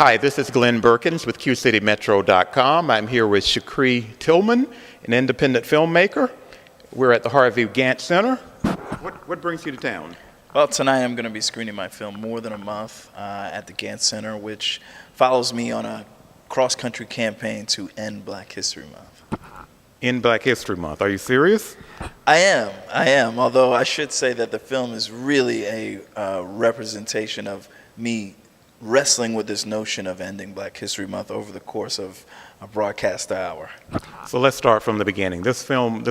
Hi, this is Glenn Burkins with Qcitymetro.com. I'm here with Shukree Tilghman, an independent filmmaker. We're at the Harvey Gantt Center. What brings you to town? Well, tonight I'm going to be screening my film More Than a Month at the Gantt Center, which follows me on a cross-country campaign to end Black History Month. End Black History Month. Are you serious? I am, although I should say that the film is really a representation of me wrestling with this notion of ending Black History Month over the course of a broadcast hour. So let's start from the beginning. This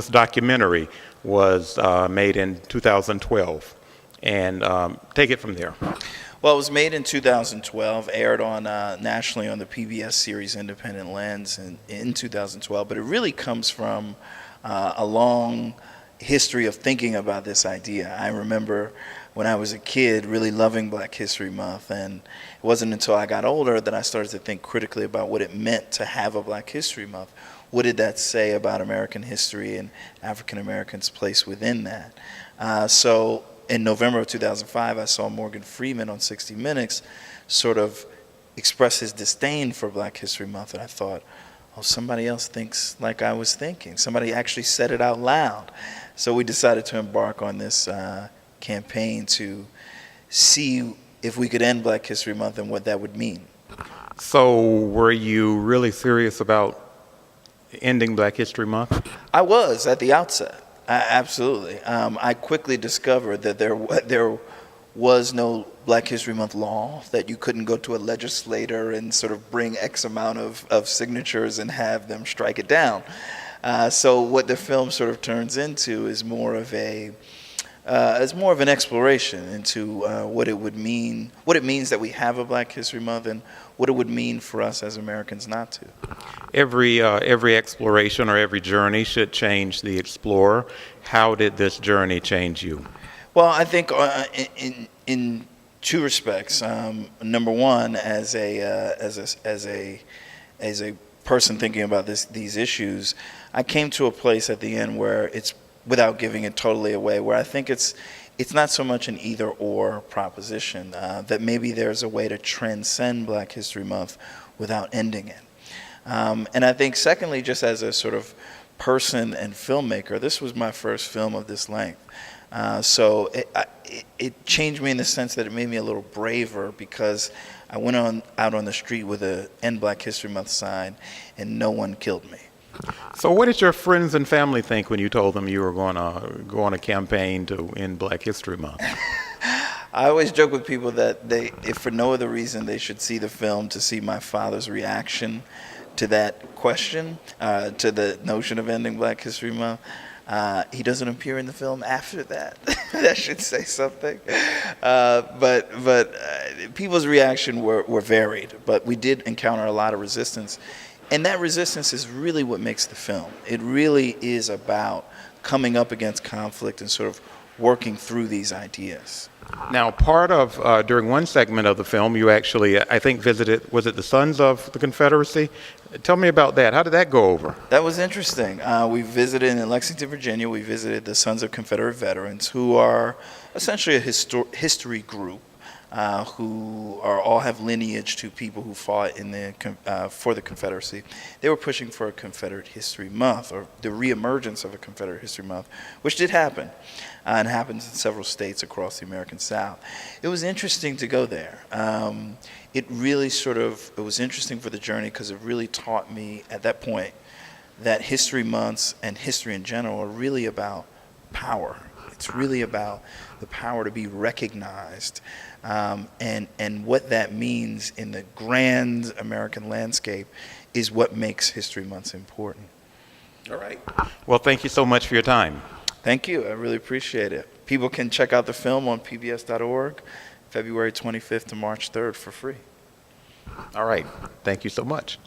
documentary was made in 2012, and take it from there. Well, it was made in 2012, aired on nationally on the PBS series Independent Lens in 2012, but it really comes from a long history of thinking about this idea. I remember when I was a kid really loving Black History Month, and it wasn't until I got older that I started to think critically about what it meant to have a Black History Month. What did that say about American history and African Americans' place within that? So in November of 2005, I saw Morgan Freeman on 60 Minutes sort of express his disdain for Black History Month, and I thought, oh, somebody else thinks like I was thinking. Somebody actually said it out loud. So we decided to embark on this campaign to see if we could end Black History Month and what that would mean. So were you really serious about ending Black History Month? I was at the outset. Absolutely. I quickly discovered that there was no Black History Month law, that you couldn't go to a legislator and sort of bring X amount of signatures and have them strike it down. So what the film sort of turns into is more of an exploration into what it means that we have a Black History Month, and what it would mean for us as Americans not to. Every exploration or every journey should change the explorer. How did this journey change you? Well, I think in two respects. Number one, as a person thinking about these issues, I came to a place at the end where it's, without giving it totally away, where I think it's not so much an either-or proposition, that maybe there's a way to transcend Black History Month without ending it. And I think secondly, just as a sort of person and filmmaker, this was my first film of this length. So it changed me in the sense that it made me a little braver, because I went out on the street with a End Black History Month sign and no one killed me. So what did your friends and family think when you told them you were going to go on a campaign to end Black History Month? I always joke with people that if for no other reason, they should see the film to see my father's reaction to that question, to the notion of ending Black History Month. He doesn't appear in the film after that. That should say something. But people's reaction were varied, but we did encounter a lot of resistance. And that resistance is really what makes the film. It really is about coming up against conflict and sort of working through these ideas. Now, part of, during one segment of the film, you actually, I think, visited, was it the Sons of the Confederacy? Tell me about that. How did that go over? That was interesting. We visited in Lexington, Virginia. We visited the Sons of Confederate Veterans, who are essentially a history group. Who all have lineage to people who fought for the Confederacy. They were pushing for a Confederate History Month, or the reemergence of a Confederate History Month, which did happen, and happens in several states across the American South. It was interesting to go there. It was interesting for the journey, because it really taught me at that point that history months and history in general are really about power. It's really about the power to be recognized, and what that means in the grand American landscape is what makes History Months important. All right. Well, thank you so much for your time. Thank you. I really appreciate it. People can check out the film on pbs.org, February 25th to March 3rd for free. All right. Thank you so much.